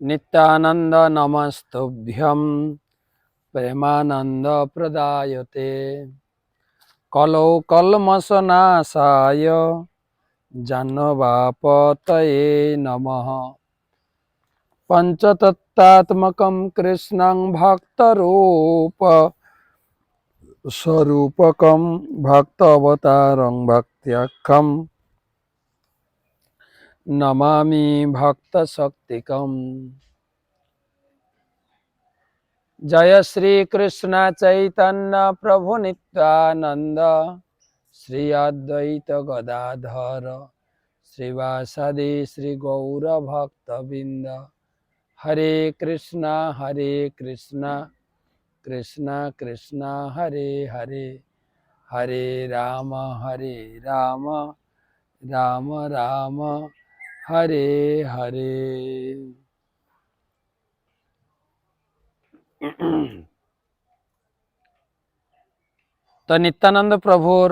नित्यानंद नमस्तुभ्यं प्रेमानंद प्रदायते कलौ कल्मषनाशाय जन्मवापतये नमः। पंचतत्त्वात्मकं कृष्णं भक्तरूप स्वरूपकं भक्तावतारं भक्त्याख्यं नमामि भक्तशक्तिकम्। जय श्री कृष्ण चैतन्य प्रभु नित्यानंद श्री अद्वैत गदाधर श्रीवासदि श्री गौर भक्तबिंद। हरे कृष्णा कृष्णा कृष्णा हरे हरे, हरे राम राम राम हरे हरे। तो नित्यानंद प्रभुर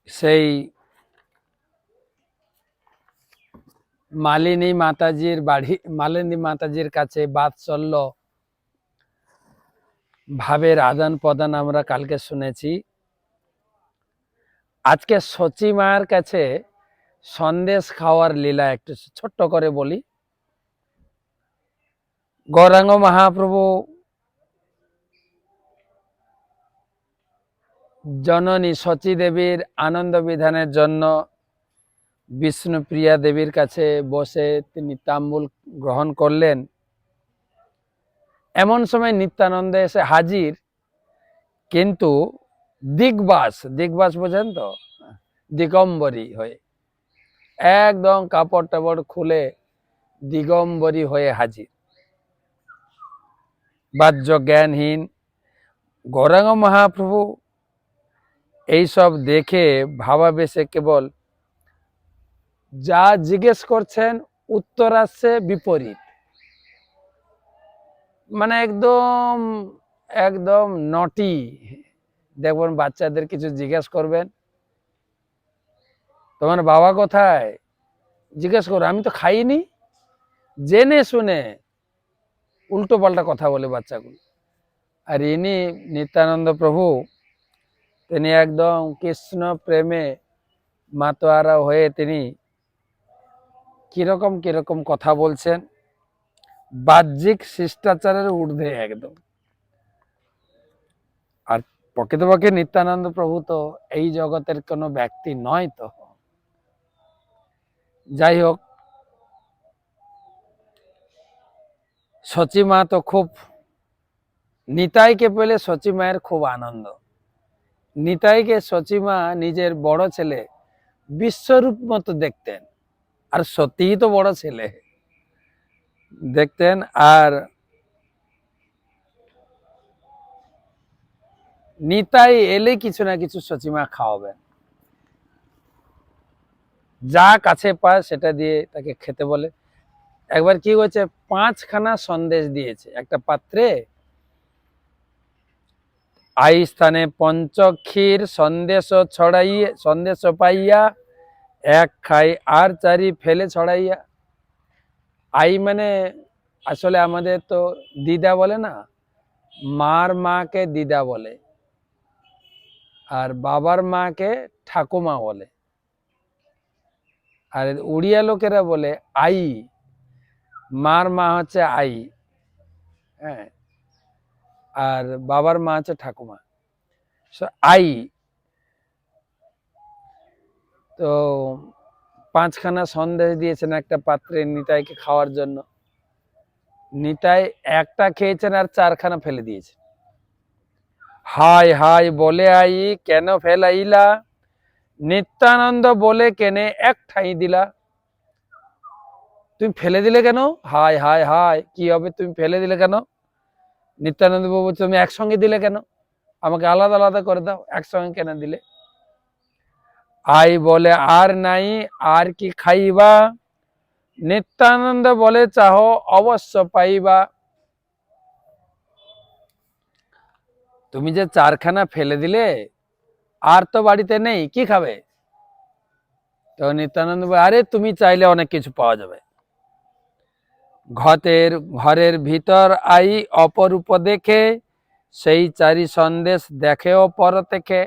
সেই মালিনী মাতাজির কাছে বাৎসল্য ভাবের আদান প্রদান আমরা কালকে শুনেছি। আজকে সচি মায়ের কাছে সন্দেশ খাওয়ার লীলা একটু ছোট্ট করে বলি। গৌরাঙ্গ মহাপ্রভু জননী সচী দেবীর আনন্দ বিধানের জন্য বিষ্ণুপ্রিয়া দেবীর কাছে বসে তিনি তাম্বুল গ্রহণ করলেন। এমন সময় নিত্যানন্দ এসে হাজির, কিন্তু দিগবাস বোঝেন তো, দিগম্বরী হয়ে, একদম কাপড় টাপড় খুলে দিগম্বরী হয়ে হাজির, বাহ্য জ্ঞানহীন। গৌরাঙ্গ মহাপ্রভু এইসব দেখে ভাবাবেশে কেবল যা জিজ্ঞেস করছেন উত্তর আসছে বিপরীত, মানে একদম একদম নটি। দেখবেন বাচ্চাদের কিছু জিজ্ঞেস করবেন, তোমার বাবা কোথায়, জিজ্ঞেস করো, আমি তো খাইনি, জেনে শুনে উল্টো পাল্টা কথা বলে বাচ্চাগুলো। আর ইনি নিত্যানন্দ প্রভু, তিনি একদম কৃষ্ণ প্রেমে মাতোয়ারা হয়ে তিনি কিরকম কিরকম কথা বলছেন, বাহ্যিক শিষ্টাচারের ঊর্ধ্বে একদম। আর প্রকৃতপক্ষে নিত্যানন্দ প্রভু তো এই জগতের কোনো ব্যক্তি নয়। তো যাই হোক, সচী মা তো খুব, নিতাইকে পেলে সচী মায়ের খুব আনন্দ। নিতাইকে সচী মা নিজের বড় ছেলে বিশ্বরূপ মতো দেখতেন, আর সত্যিই তো বড় ছেলে দেখতেন। আর নিতাই এলে কিছু না কিছু সচী মা খাওয়াবেন, যা কাছে পায় সেটা দিয়ে তাকে খেতে বলে। একবার কি হয়েছে, 5খানা সন্দেশ দিয়েছে একটা পাত্রে। আই স্থানে পঞ্চক্ষীর সন্দেশ পাইয়া এক খাই আর চারি ফেলে ছড়াইয়া। আই মানে আসলে আমাদের তো দিদা বলে না, মার মাকে দিদা বলে, আর বাবার মাকে ঠাকুমা বলে। আর উড়িয়া লোকেরা বলে আই, মার মা হচ্ছে আই, হ্যাঁ, আর বাবার মা হচ্ছে ঠাকুমা, আই। তো 5খানা সন্দেশ দিয়েছেন একটা পাত্রে নিতাইকে খাওয়ার জন্য। নিতাই একটা খেয়েছেন আর 4খানা ফেলে দিয়েছে। হায় হায় বলে আই কেন ফেলাইলা, নিত্যানন্দ বলে কেনে এক ঠাই দিলা। তুমি ফেলে দিলে কেন? হায় হায় হায়, কি হবে, তুমি ফেলে দিলে কেন? নিত্যানন্দ বাবু তুমি একসঙ্গে দিলে কেন, আমাকে আলাদা আলাদা করে দাও, একসঙ্গে কেন দিলে? আই বলে আর নাই, আর কি খাইবা, নিত্যানন্দ বলে চাহ অবশ্য পাইবা। তুমি যে 4খানা ফেলে দিলে, আর তো বাড়িতে নেই, কি খাবে? তো নিত্যানন্দ বলে আরে তুমি চাইলে অনেক কিছু পাওয়া যাবে। ঘরের ভিতর আই অপরূপ দেখে, সেই চারি সন্দেশ দেখেও পর থেকে।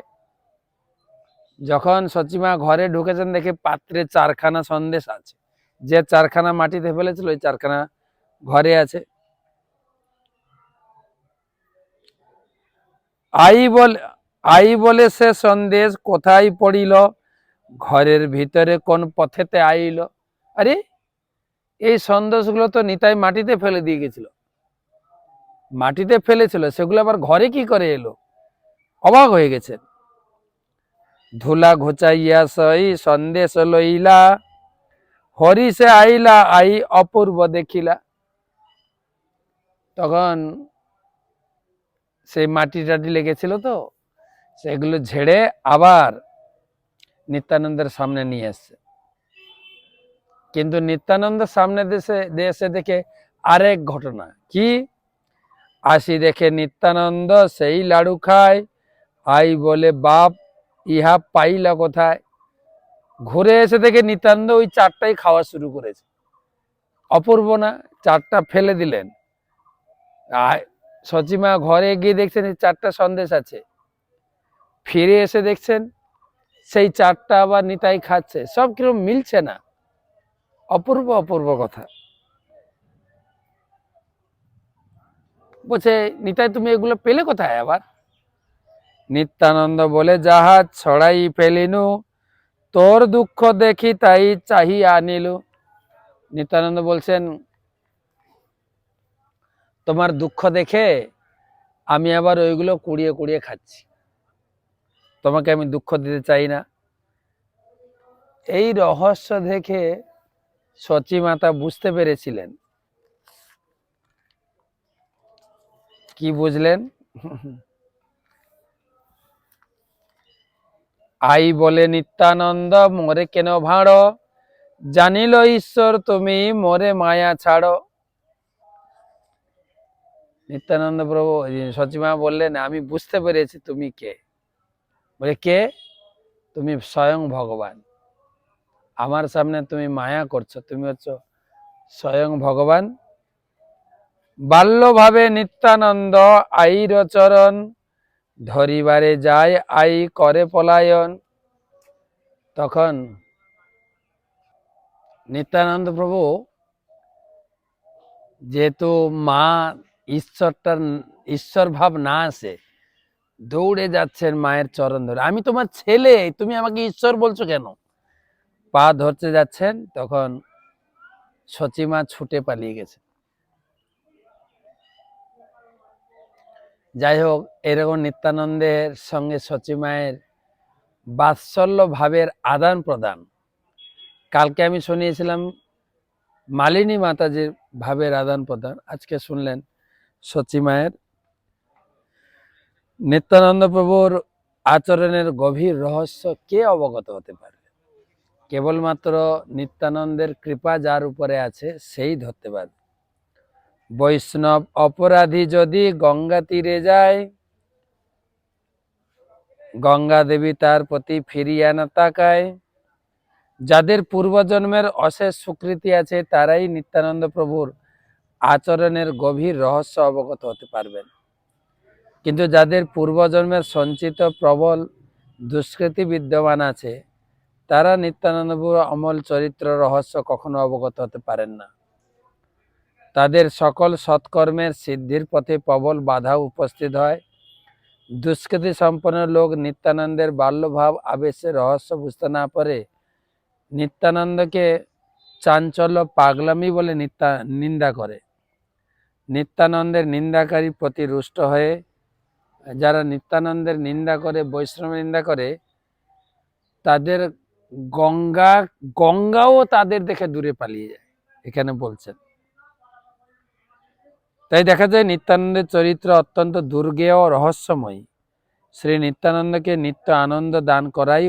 যখন সচিমা ঘরে ঢুকেছেন দেখে পাত্রে চারখানা সন্দেশ আছে, যে চারখানা মাটিতে ফেলেছিল ওই চারখানা ঘরে আছে। আই বলে সে সন্দেশ কোথায় পড়িল, ঘরের ভিতরে কোন পথেতে আইল। আরে এই সন্দেশগুলো তো নিতাই মাটিতে ফেলে দিয়ে গেছিল, মাটিতে ফেলেছিল, সেগুলো আবার ঘরে কি করে এলো? অবাক হয়ে গেছে। ধুলা ঘুচাইয়া সই সন্দেশ লইলা, হরি সে আইলা আই অপূর্ব দেখিলা। তখন সেই মাটি টাটি লেগেছিল তো, সেগুলো ঝেড়ে আবার নিত্যানন্দের সামনে নিয়ে এসছে। কিন্তু নিত্যানন্দের সামনে দেশে দেখে আরেক ঘটনা কি, আসি দেখে নিত্যানন্দ সেই লাড়ু খায়, আই বলে বাপ ইহা পাইলা কোথায়। ঘুরে এসে দেখে নিত্যানন্দ ওই চারটাই খাওয়া শুরু করেছে। অপূর্ব না? চারটা ফেলে দিলেন। সচিমা ঘরে গিয়ে দেখছেন এই চারটা সন্দেশ আছে, ফিরে এসে দেখছেন সেই চারটা আবার নিতাই খাচ্ছে। সব কিরকম মিলছে না, অপূর্ব অপূর্ব কথা। বলছে নিতাই তুমি এগুলো পেলে কোথায় আবার? নিত্যানন্দ বলে জাহাজ ছড়াই ফেলিনু, তোর দুঃখ দেখি তাই চাহি আনিলু। নিত্যানন্দ বলছেন তোমার দুঃখ দেখে আমি আবার ওইগুলো কুড়িয়ে কুড়িয়ে খাচ্ছি, তোমাকে আমি দুঃখ দিতে চাই না। এই রহস্য দেখে সচিমাতা বুঝতে পেরেছিলেন। কি বুঝলেন? আই বলে নিত্যানন্দ মোরে কেন ভাড়ো, জানিল ঈশ্বর তুমি মোরে মায়া ছাড়ো। নিত্যানন্দ প্রভু সচিমা বললেন আমি বুঝতে পেরেছি তুমি কে। বলে কে? তুমি স্বয়ং ভগবান, আমার সামনে তুমি মায়া করছো, তুমি হচ্ছ স্বয়ং ভগবান। বাল্যভাবে নিত্যানন্দ আইর চরণ, ধরিবারে যায় আই করে পলায়ন। তখন নিত্যানন্দ প্রভু যেহেতু মা ঈশ্বর ভাব না আসে, দৌড়ে যাচ্ছেন মায়ের চরণ ধরে, আমি তোমার ছেলে, তুমি আমাকে ঈশ্বর বলছো কেন? পা ধরতে যাচ্ছেন, তখন সচিমা ছুটে পালিয়ে গেছে। যাই হোক, এরকম নিত্যানন্দের সঙ্গে সচিমায়ের বাৎসল্য ভাবের আদান প্রদান। কালকে আমি শুনিয়েছিলাম মালিনী মাতাজির ভাবের আদান প্রদান, আজকে শুনলেন সচিমায়ের। নিত্যানন্দ প্রভুর আচরণের গভীর রহস্য কে অবগত হতে পারে? কেবলমাত্র নিত্যানন্দের কৃপা যার উপরে আছে সেই ধরতে পারে। বৈষ্ণব অপরাধী যদি গঙ্গা তীরে যায়, গঙ্গা দেবী তার প্রতি ফিরিয়া না তাকায়। যাদের পূর্বজন্মের অশেষ স্বীকৃতি আছে তারাই নিত্যানন্দ প্রভুর আচরণের গভীর রহস্য অবগত হতে পারবেন। কিন্তু যাদের পূর্বজন্মের সঞ্চিত প্রবল দুষ্কৃতি বিদ্যমান আছে, তারা নিত্যানন্দ প্রভুর অমল চরিত্র রহস্য কখনো অবগত হতে পারেন না। তাদের সকল সৎকর্মের সিদ্ধির পথে প্রবল বাধা উপস্থিত হয়। দুষ্কৃতি সম্পন্ন লোক নিত্যানন্দের বাল্যভাব আবেশের রহস্য বুঝতে না পারে নিত্যানন্দকে চাঞ্চল্য পাগলামি বলে নিন্দা করে। নিত্যানন্দের নিন্দাকারী প্রতি রুষ্ট হয়ে যারা নিত্যানন্দের নিন্দা করে, বৈষ্ণব নিন্দা করে, তাদের গঙ্গাও তাদের দেখে দূরে পালিয়ে যায়, এখানে বলছেন। তাই দেখা যায় নিত্যানন্দের চরিত্র অত্যন্ত দুর্গেয় ও রহস্যময়ী। শ্রী নিত্যানন্দকে নিত্য আনন্দ দান করাই,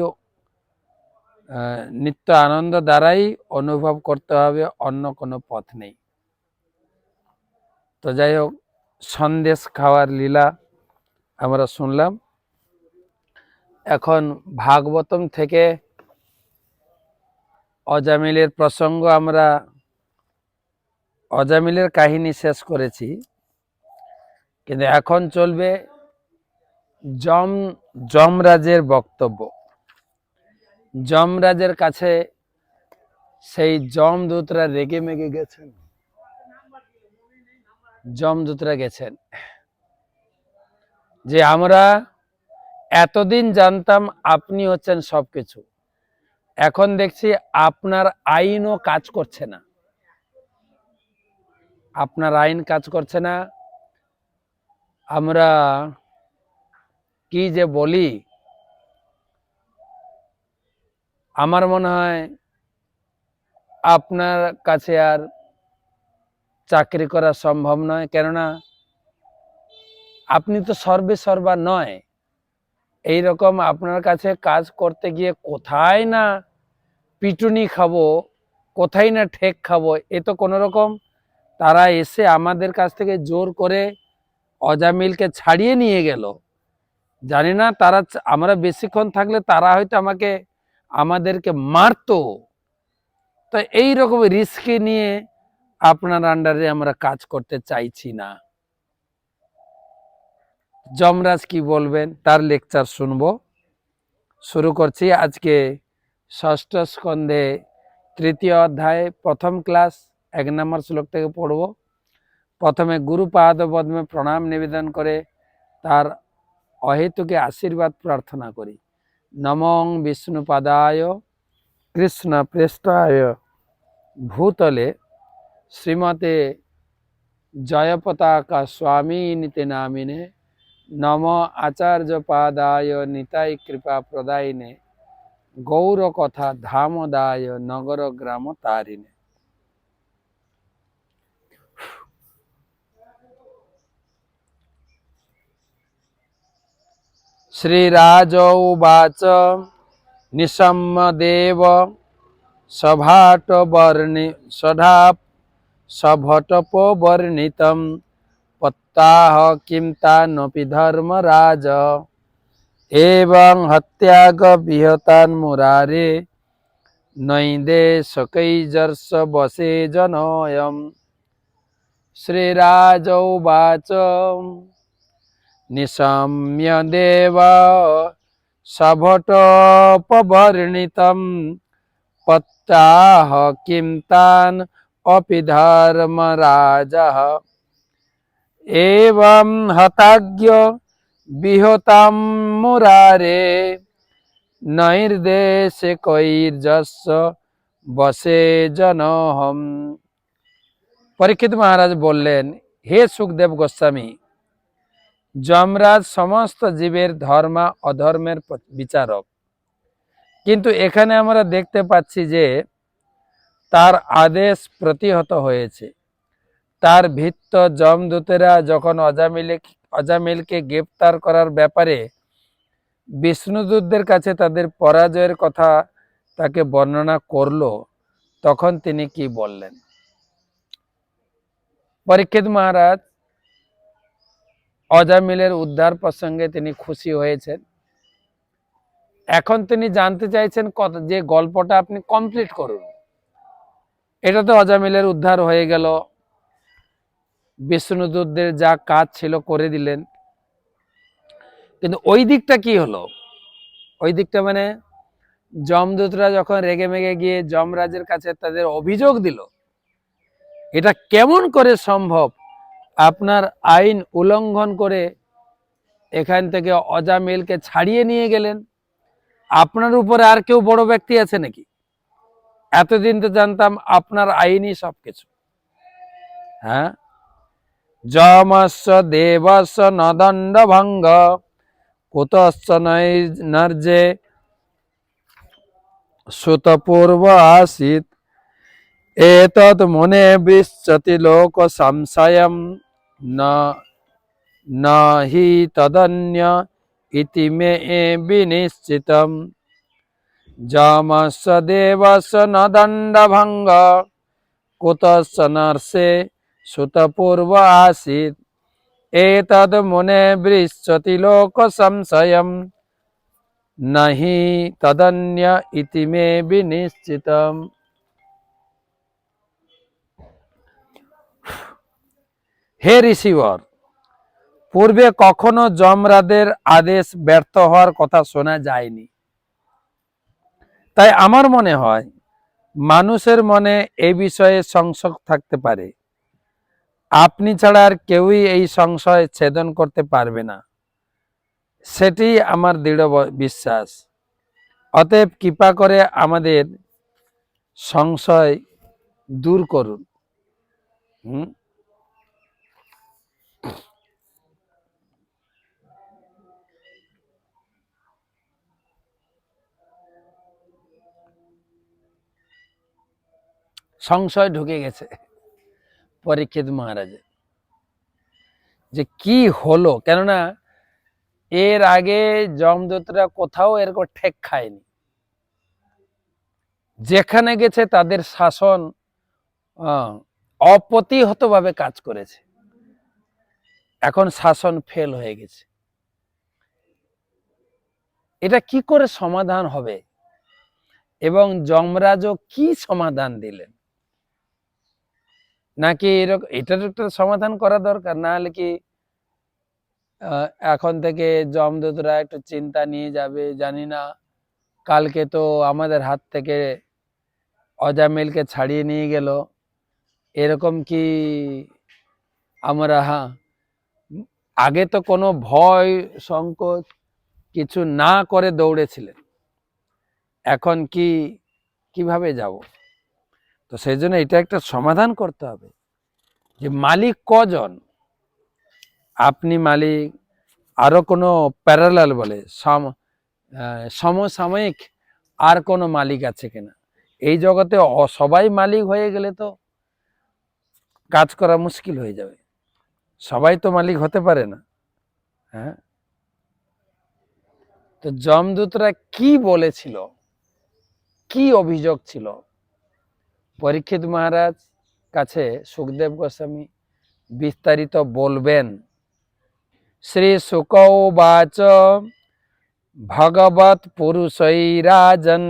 নিত্য আনন্দ দ্বারাই অনুভব করতে হবে, অন্য কোনো পথ নেই। তো যাই হোক, সন্দেশ খাওয়ার লীলা আমরা শুনলাম। এখন ভাগবতম থেকে অজামিলের প্রসঙ্গ আমরা অজামিলের কাহিনী শেষ করেছি, কিন্তু এখন চলবে যমরাজের বক্তব্য। যমরাজের কাছে সেই যমদূতরা রেগে মেগে গেছেন। যমদূতরা গেছেন যে আমরা এতদিন জানতাম আপনি হচ্ছেন সবকিছু, এখন দেখছি আপনার আইনও কাজ করছে না, আপনার আইন কাজ করছে না। আমরা কি যে বলি, আমার মনে হয় আপনার কাছে আর চাকরি করা সম্ভব নয়, কেননা আপনি তো সর্বে সর্বা নয়। এইরকম আপনার কাছে কাজ করতে গিয়ে কোথায় না পিটুনি খাবো, কোথায় না ঠেক খাবো। এ তো কোনো রকম তারা এসে আমাদের কাছ থেকে জোর করে অজামিলকে ছাড়িয়ে নিয়ে গেল। জানি না তারা, আমরা বেশিক্ষণ থাকলে তারা হয়তো আমাদেরকে মারতো। তো এইরকম রিস্ক নিয়ে আপনার আন্ডারে আমরা কাজ করতে চাইছি না। যমরাজ কি বলবেন তার লেকচার শুনবো। শুরু করছি আজকে ষষ্ঠ স্কন্ধে 3য় অধ্যায় 1ম ক্লাস 1 নম্বর শ্লোক থেকে পড়ব। প্রথমে গুরুপাদ পদ্মে প্রণাম নিবেদন করে তার অহেতুকে আশীর্বাদ প্রার্থনা করি। নমঃ বিষ্ণুপাদায় কৃষ্ণ প্রেষ্ঠায় ভূতলে শ্রীমতে জয়পতাকা স্বামিনীতে নামিনে নম আচার্য পাদায় নিতাই কৃপা প্রদায়িনে গৌর কথা ধামদায় নগর গ্রাম তারিণে। শ্রীরাজ উবাচ নিশম্য দেব সভটপবর্ণিতম পত্তাহ কিম তানপি ধর্মরাজ এবং হত্যাগ বিহতান মুরারে নৈদেশকৈর্যর্ষ বসে জনয়ম। শ্রীরাজ উবাচ নিশম্য দেব সভটপবর্ণিতম পত্তাহ কিম তান অপি ধর্মরাজঃ এবং হতাজ্ঞ বিহতাম মুরারে নৈর্দেশে কৈর্যস্য বসে জনহম। পরীক্ষিত মহারাজ বললেন, হে সুখদেব গোস্বামী, যমরাজ সমস্ত জীবের ধর্ম অধর্মের বিচারক, কিন্তু এখানে আমরা দেখতে পাচ্ছি যে তার আদেশ প্রতিহত হয়েছে। তার ভৃত্য যমদূতেরা যখন অজামিলকে গ্রেপ্তার করার ব্যাপারে বিষ্ণুদূতদের কাছে তাদের পরাজয়ের কথা তাকে বর্ণনা করলো, তখন তিনি কি বললেন? পরীক্ষিত মহারাজ অজামিলের উদ্ধার প্রসঙ্গে তিনি খুশি হয়েছেন। এখন তিনি জানতে চাইছেন যে গল্পটা আপনি কমপ্লিট করুন। এটা তো অজামিলের উদ্ধার হয়ে গেল, বিষ্ণুদূতদের যা কাজ ছিল করে দিলেন, কিন্তু ওই দিকটা কি হলো? ওই দিকটা মানে যমদূতরা যখন রেগে মেগে গিয়ে যমরাজের কাছে তাদের অভিযোগ দিল, এটা কেমন করে সম্ভব আপনার আইন উল্লঙ্ঘন করে এখান থেকে অজামিলকে ছাড়িয়ে নিয়ে গেলেন? আপনার উপরে আর কেউ বড় ব্যক্তি আছে নাকি? এতদিন তো জানতাম আপনার আইনই সবকিছু। হ্যাঁ, যমস্য দেবস্য নদণ্ড ভঙ্গ কুতশ্চ নর্যে সুতপূর্ব আসিত এতদ মনে বৃচ্ছতি লোক সংশয়ম ন হি তদন্য ইতি মে বিনিশ্চিতম। যমস্য দেবস্য নদণ্ড ভঙ্গ কুতশ্চ নর্ষে সুতপূর্ব আসিত এতদ মনে বৃচ্ছতি লোক সংশয়ম নহি তদন্য ইতি মে বিনিশ্চিতম। হে ঋষিবর, পূর্বে কখনো যমরাজের আদেশ ব্যর্থ হওয়ার কথা শোনা যায়নি। তাই আমার মনে হয় মানুষের মনে এই বিষয়ে সংশয় থাকতে পারে। আপনি ছাড়া আর কেউই এই সংশয় ছেদন করতে পারবে না, সেটি আমার দৃঢ় বিশ্বাস। অতএব কৃপা করে আমাদের সংশয় দূর করুন। সংশয় ঢুকে গেছে পরীক্ষিত মহারাজের, যে কি হলো। কেননা এর আগে যমদূতরা কোথাও এরকম ঠেক খায়নি, যেখানে গেছে তাদের শাসন অপ্রতিহতভাবে কাজ করেছে। এখন শাসন ফেল হয়ে গেছে, এটা কি করে সমাধান হবে? এবং যমরাজও কি সমাধান দিলেন? নাকি এরকম এটার একটা সমাধান করা দরকার, না হলে কি এখন থেকে যমদূতরা একটু চিন্তা নিয়ে যাবে, জানি না কালকে তো আমাদের হাত থেকে অজামিলকে ছাড়িয়ে নিয়ে গেল, এরকম কি আমরা আগে তো কোনো ভয় সংকোচ কিছু না করে দৌড়েছিলেন, এখন কি কিভাবে যাব? তো সেই জন্য এটা একটা সমাধান করতে হবে যে মালিক কজন, আপনি মালিক, আরো কোনো প্যারালাল বলে সমসাময়িক আর কোনো মালিক আছে কিনা। এই জগতে সবাই মালিক হয়ে গেলে তো কাজ করা মুশকিল হয়ে যাবে, সবাই তো মালিক হতে পারে না। হ্যাঁ, তো যমদূতরা কি বলেছিল, কি অভিযোগ ছিল, পরীক্ষিত মহারাজ কাছে সুখদেব গোস্বামী বিস্তারিত বলবেন। শ্রী শুক উবাচ ভগবৎ পুরুষৈরাজন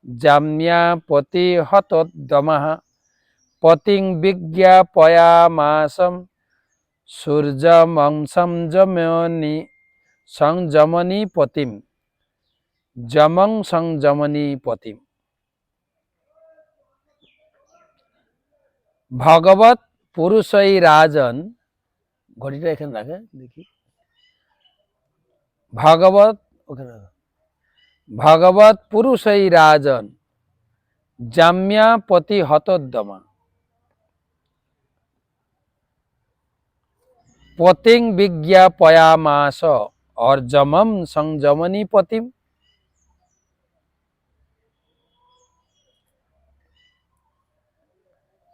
জাম্যাপতি হতোদ্যমঃ পতিং বিজ্ঞাপয়ামাসম সূর্যমং সংযমনী পতিম যমং সংযমনী পতিম। ভগবৎ পুরুষৈরাজন, ঘড়িটা এখানে রাখে দেখি, ভগবৎ ওখানে, ভগবৎ পুরুষৈরাজন জাম্যাপতি হতোদ্যমা পতিং বিজ্ঞাপয়ামাস और जमम संजमनी पतिम।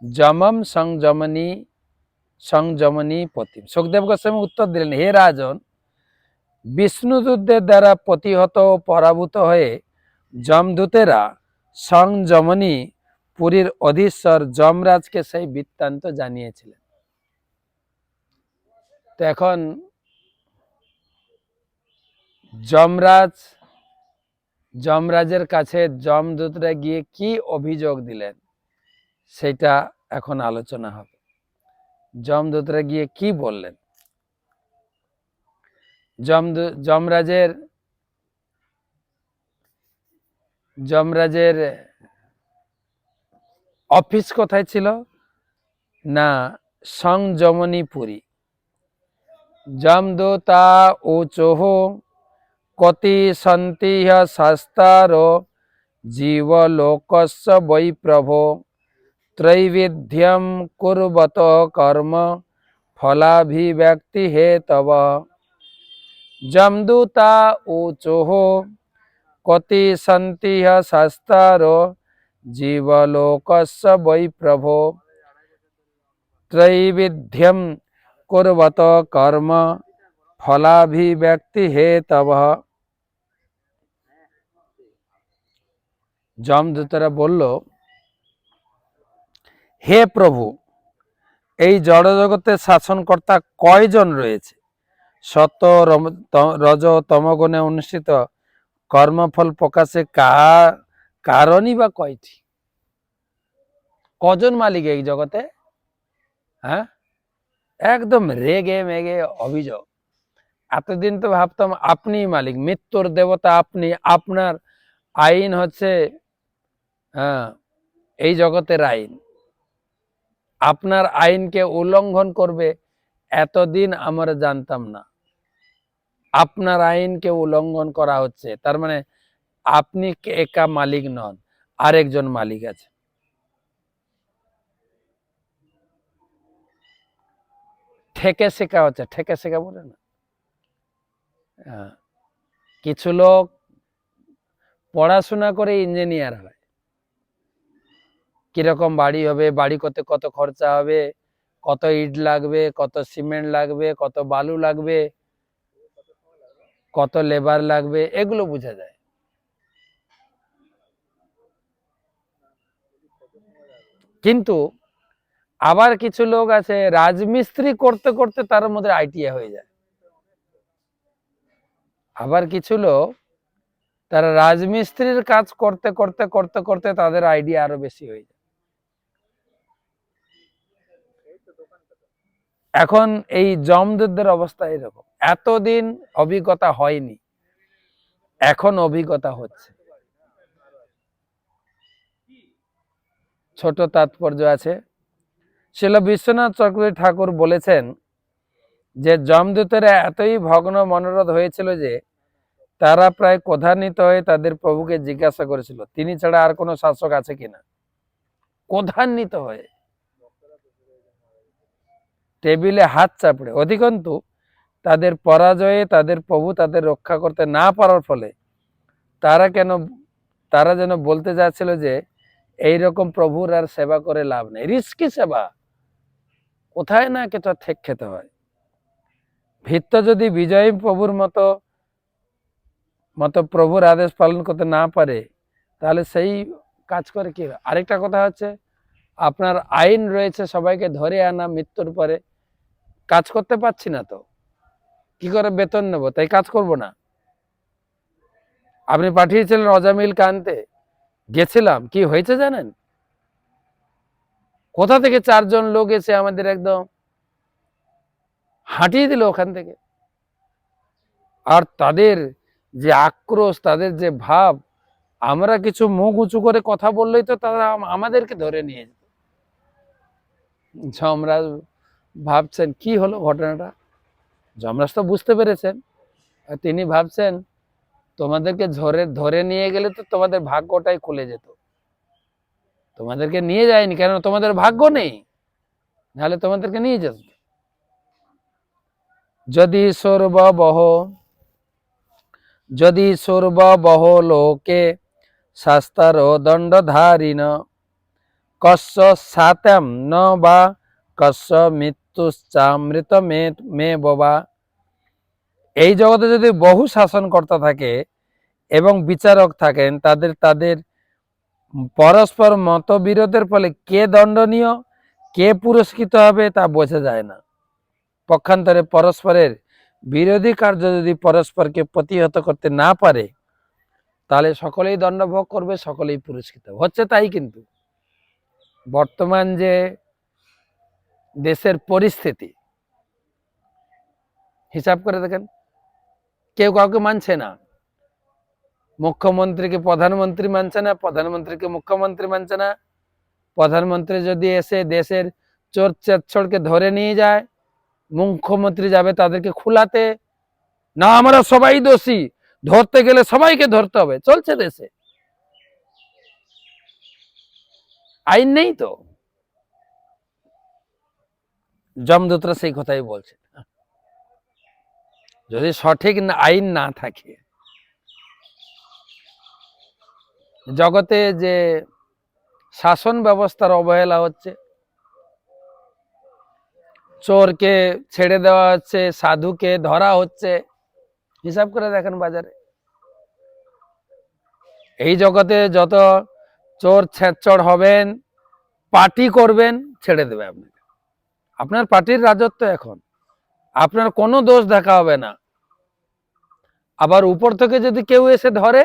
जमम संजमनी पतिम। सुखदेव गोस्वामी उत्तर दिलेन, हे राजन, বিষ্ণুদূতদের দ্বারা প্রতিহত ও পরাভূত হয়ে যমদূতেরা সংযমনী পুরীর অধীশ্বর যমরাজকে সেই বৃত্তান্ত জানিয়েছিলেন। তো এখন যমরাজের কাছে যমদূতরা গিয়ে কি অভিযোগ দিলেন সেটা এখন আলোচনা হবে। যমদূতরা গিয়ে কি বললেন? যমরাজের অফিস কোথায় ছিল? না, সংযমনীপুরী। যমদূতা ऊचुः কতি সন্তি শাস্তারো জীবলোকস্য বৈ প্রভো ত্রৈবিধ্যম কুর্বত কর্ম ফলাভিব্যক্তি হেতব। যমদূতা ऊचुः কতি সন্তি শাস্তারো জীবলোকস্য বৈ প্রভো ত্রৈবিধ্যম কুর্বত কর্ম ফলাভিব্যক্তি হেতব। যমদূতরা বলল, হে প্রভু, এই জড়জগতে শাসনকর্তা কয়জন রয়েছে? সত্য রজ তমগুণে অনুষ্ঠিত কর্মফল প্রকাশে কারণই বা কয়টি? কজন মালিক এই জগতে? হ্যাঁ, একদম রেগে মেগে অভিযোগ। এতদিন তো ভাবতাম আপনি মালিক, মৃত্যুর দেবতা আপনি, আপনার আইন হচ্ছে এই জগতের আইন, আপনার আইনকে উল্লঙ্ঘন করবে এতদিন আমরা জানতাম না। আপনার আইনকে উল্লঙ্ঘন করা হচ্ছে, তার মানে আপনি একা মালিক নন, আরেকজন মালিক আছে। ঠেকে শেখা হচ্ছে, ঠেকে শেখা বলে না, কিছু লোক পড়াশোনা করে ইঞ্জিনিয়ার হয়, কিরকম বাড়ি হবে, বাড়ি করতে কত খরচা হবে, কত ইট লাগবে, কত সিমেন্ট লাগবে, কত বালু লাগবে, কত লেবার লাগবে, এগুলো বোঝা যায়। কিন্তু আবার কিছু লোক আছে রাজমিস্ত্রি করতে করতে তার মধ্যে আইটিআই হয়ে যায়। আবার কিছু লোক তারা রাজমিস্ত্রির কাজ করতে করতে করতে করতে তাদের আইডিয়া আরো বেশি হয়ে যায়। এখন এই জমদূতদের অবস্থা এরকম, এতদিন অভিজ্ঞতা হয়নি, এখন অভিজ্ঞতা হচ্ছে। ছোট তাৎপর্য আছে। শিল বিশ্বনাথ চক্রবর্তী ঠাকুর বলেছেন যে যমদূতেরা এতই ভগ্ন মনোরথ হয়েছিল যে তারা প্রায় ক্রোধান্বিত হয়ে তাদের প্রভুকে জিজ্ঞাসা করেছিল তিনি ছাড়া আর কোনো শাসক আছে কিনা। ক্রোধান্বিত হয়ে টেবিলে হাত চাপড়ে। অধিকন্তু তাদের পরাজয়ে তাদের প্রভু তাদের রক্ষা করতে না পারার ফলে তারা যেন বলতে যাচ্ছিল যে এইরকম প্রভুর আর সেবা করে লাভ নেই, রিস্কি সেবা, কোথায় না কেতো ঠেক খেতে হয়। ভিত্ত যদি বিজয়ী প্রভুর মতো প্রভুর আদেশ পালন করতে না পারে তাহলে সেই কাজ করে কি। আরেকটা কথা হচ্ছে আপনার আইন রয়েছে সবাইকে ধরে আনা, মৃত্যুর পরে কাজ করতে পারছি না তো কি করে বেতন নেব, তাই কাজ করব না। আপনি পাঠিয়েছিলেন অজামিল কানতে, গেছিলাম, কি হয়েছে জানেন? কোথা থেকে 4 জন লোক এসে আমাদের একদম হাঁটিয়ে দিল ওখান থেকে। আর তাদের যে আক্রোশ, তাদের যে ভাব, আমরা কিছু মুখ উঁচু করে কথা বললেই তো তারা আমাদেরকে ধরে নিয়ে যেত। যমরাজ ভাবছেন কি হলো ঘটনাটা, যমরাজ তো বুঝতে পেরেছেন, তিনি ভাবছেন তোমাদেরকে ধরে নিয়ে গেলে তো তোমাদের ভাগ্যটাই খুলে যেত, তোমাদেরকে নিয়ে যায়নি কেন, তোমাদের ভাগ্য নেই, নাহলে তোমাদেরকে নিয়ে যেত। যদি সর্ববহ লোকে শাস্তার দণ্ডধারিণ কস্য সাত্যম ন বা কস্য মৃত্যুশ্চামৃত মে বাবা। এই জগতে যদি বহু শাসনকর্তা থাকে এবং বিচারক থাকেন, তাদের পরস্পর মতবিরোধের ফলে কে দণ্ডনীয় কে পুরস্কৃত হবে তা বোঝা যায় না। পক্ষান্তরে পরস্পরের বিরোধী কার্য যদি পরস্পরকে প্রতিহত করতে না পারে তাহলে সকলেই দণ্ডভোগ করবে, সকলেই পুরস্কৃত হচ্ছে। তাই কিন্তু বর্তমান যে দেশের পরিস্থিতি হিসাব করে দেখেন, কেউ কাউকে মানছে না, মুখ্যমন্ত্রীকে প্রধানমন্ত্রী মানছে না, প্রধানমন্ত্রীকে মুখ্যমন্ত্রী মানছে না। প্রধানমন্ত্রী যদি এসে দেশের চোর চেচ্ছড়কে ধরে নিয়ে যায়, মুখ্যমন্ত্রী যাবে তাদেরকে খুলাতে, না আমরা সবাই দোষী, ধরতে গেলে সবাইকে ধরতে হবে, চলছে দেশে। আইন নেই তো। যমদূতরা সেই কথাই বলছে, যদি সঠিক আইন না থাকে, জগতে যে শাসন ব্যবস্থার অবহেলা হচ্ছে, চোরকে ছেড়ে দেওয়া হচ্ছে, সাধুকে ধরা হচ্ছে, হিসাব করে দেখেন বাজারে। এই জগতে যত চোর ছেচ্চড় হবেন, পার্টি করবেন, ছেড়ে দেবে আপনাকে, আপনার পার্টির রাজত্ব এখন, আপনার কোনো দোষ দেখা হবে না। আবার উপর থেকে যদি কেউ এসে ধরে,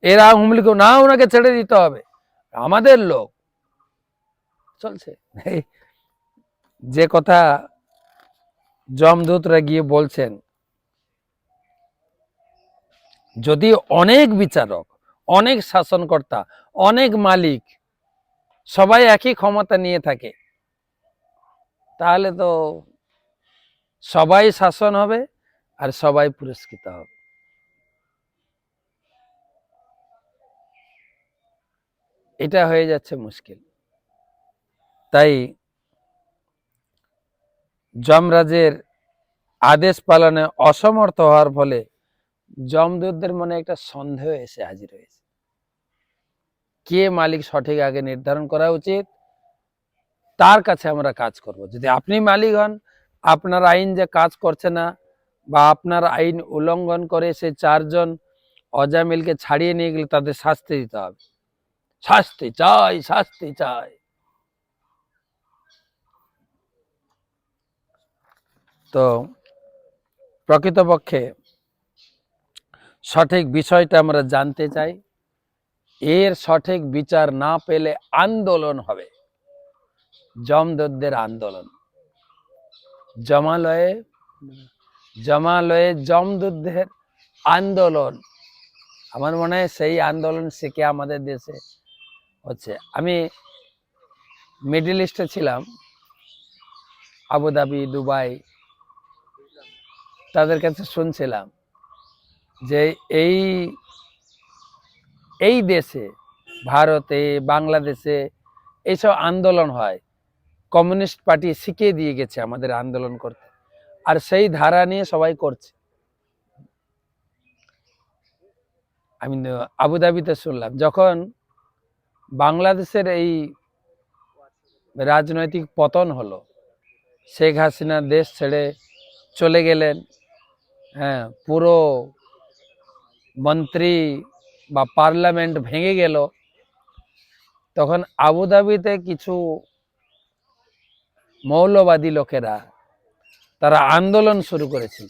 এরা হুমলি না, ওনাকে ছেড়ে দিতে হবে, আমাদের লোক, চলছে। যে কথা যমদূতরা গিয়ে বলছেন, যদি অনেক বিচারক, অনেক শাসনকর্তা, অনেক মালিক সবাই একই ক্ষমতা নিয়ে থাকে, তাহলে তো সবাই শাসন হবে আর সবাই পুরস্কৃত হবে। এটা হয়ে যাচ্ছে মুশকিল। তাই যমরাজের আদেশ পালনে অসমর্থ হওয়ার ফলে যমদূতদের মনে একটা সন্দেহ এসে হাজির হয়েছে, কে মালিক সঠিক আগে নির্ধারণ করা উচিত, তার কাছে আমরা কাজ করব। যদি আপনি মালিক হন, আপনার আইন যে কাজ করছে না বা আপনার আইন উল্লঙ্ঘন করে সে 4 জন অজামিলকে ছাড়িয়ে নিয়ে গেলে তাদের শাস্তি দিতে হবে, শাস্তি চাই, শাস্তি চাই। তো প্রকৃতপক্ষে সঠিক বিষয়টা আমরা জানতে চাই, এর সঠিক বিচার না পেলে আন্দোলন হবে, যমদূতদের আন্দোলন। জমালয়ে জমালয়ে যমদূতদের আন্দোলন, আমার মনে হয় সেই আন্দোলন শিখে আমাদের দেশে হচ্ছে। আমি মিডল ইস্টে ছিলাম, আবুধাবি, দুবাই, তাদের কাছে শুনছিলাম যে এই এই দেশে, ভারতে, বাংলাদেশে এইসব আন্দোলন হয়, কমিউনিস্ট পার্টি শিখিয়ে দিয়ে গেছে আমাদের আন্দোলন করতে, আর সেই ধারা নিয়ে সবাই করছে। আমি আবুধাবিতে শুনলাম, যখন বাংলাদেশের এই রাজনৈতিক পতন হলো, শেখ হাসিনা দেশ ছেড়ে চলে গেলেন, হ্যাঁ, পুরো মন্ত্রী বা পার্লামেন্ট ভেঙে গেল, তখন আবুধাবিতে কিছু মৌলবাদী লোকেরা তারা আন্দোলন শুরু করেছিল।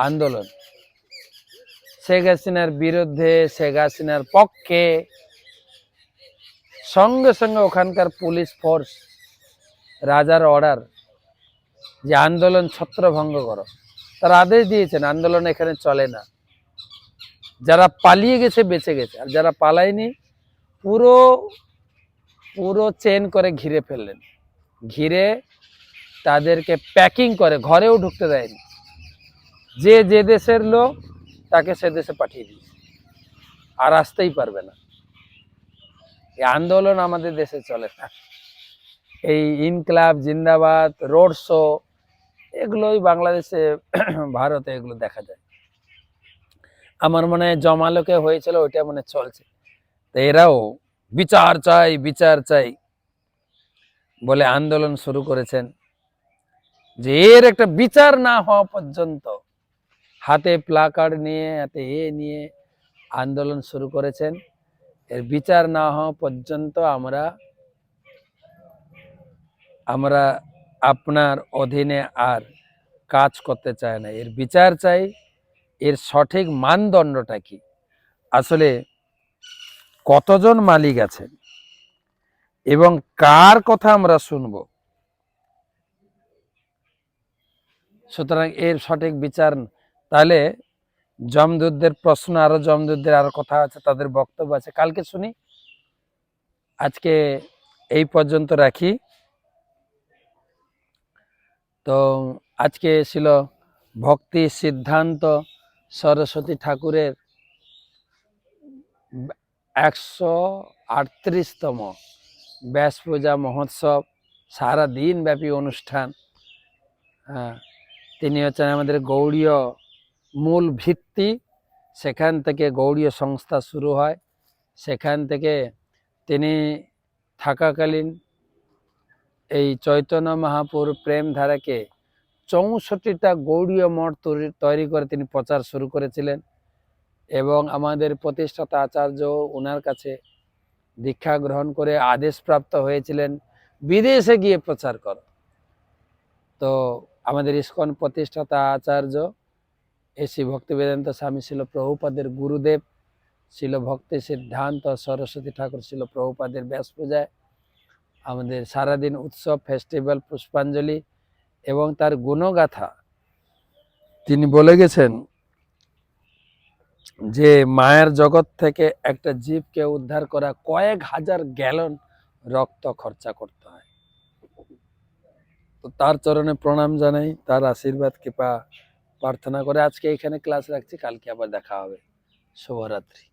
আন্দোলন শেখ হাসিনার বিরুদ্ধে, শেখ হাসিনার পক্ষে। সঙ্গে সঙ্গে ওখানকার পুলিশ ফোর্স, রাজার অর্ডার যে আন্দোলন ছত্রভঙ্গ করো, তারা আদেশ দিয়েছেন আন্দোলন এখানে চলে না। যারা পালিয়ে গেছে বেঁচে গেছে, আর যারা পালায়নি পুরো পুরো চেন করে ঘিরে ফেললেন, ঘিরে তাদেরকে প্যাকিং করে ঘরেও ঢুকতে দেয়নি। যে যে দেশের লোক তাকে সে দেশে পাঠিয়ে দিয়েছে, আর আসতেই পারবে না। এই আন্দোলন আমাদের দেশে চলে না। এই ইনকলাব জিন্দাবাদ, রোড শো, এগুলোই বাংলাদেশে, ভারতে এগুলো দেখা যায়। আমার মনে হয় জমালোকে হয়েছিল, ওইটা মনে চলছে। তো এরাও বিচার চাই, বিচার চাই বলে আন্দোলন শুরু করেছেন, যে এর একটা বিচার না হওয়া পর্যন্ত হাতে প্লাকার্ড নিয়ে, হাতে নিয়ে আন্দোলন শুরু করেছেন। এর বিচার না হওয়া পর্যন্ত আমরা আপনার অধীনে আর কাজ করতে চাই না, এর বিচার চাই। এর সঠিক মানদণ্ডটা কি, আসলে কতজন মালিক আছেন এবং কার কথা আমরা শুনবো। সুতরাং এর সঠিক বিচার, তাহলে যমদূতদের প্রশ্ন, আরো যমদূতদের আরো কথা আছে, তাদের বক্তব্য আছে, কালকে শুনি। আজকে এই পর্যন্ত রাখি। তো আজকে ছিল ভক্তি সিদ্ধান্ত সরস্বতী ঠাকুরের 138তম ব্যাস পূজা মহোৎসব, সারা দিন ব্যাপী অনুষ্ঠান। হ্যাঁ, তিনি হচ্ছেন আমাদের গৌড়ীয় মূল ভিত্তি, সেখান থেকে গৌড়ীয় সংস্থা শুরু হয়। সেখান থেকে তিনি থাকাকালীন এই চৈতন্য মহাপুর প্রেম ধারাকে 64টা গৌড়ীয় মঠ তৈরি করে তিনি প্রচার শুরু করেছিলেন, এবং আমাদের প্রতিষ্ঠাতা আচার্য ওনার কাছে দীক্ষা গ্রহণ করে আদেশপ্রাপ্ত হয়েছিলেন বিদেশে গিয়ে প্রচার কর। তো আমাদের ইস্কন প্রতিষ্ঠাতা আচার্য শ্রী ভক্তিবেদান্ত স্বামী ছিল প্রভুপাদের গুরুদেব, ছিল ভক্তি সিদ্ধান্ত সরস্বতী ঠাকুর ছিল প্রভুপাদের ব্যাস পূজায়। আমাদের সারাদিন উৎসব ফেস্টিভ্যাল পুষ্পাঞ্জলি এবং তার গুণগাথা তিনি বলে গেছেন যে মায়ের জগৎ থেকে একটা জীবকে উদ্ধার করা কয়েক হাজার গ্যালন রক্ত খরচা করতে হয়। তো তার চরণে প্রণাম জানাই, তার আশীর্বাদ কৃপা প্রার্থনা করে আজকে এখানে ক্লাস রাখছি। কালকে আবার দেখা হবে। শুভরাত্রি।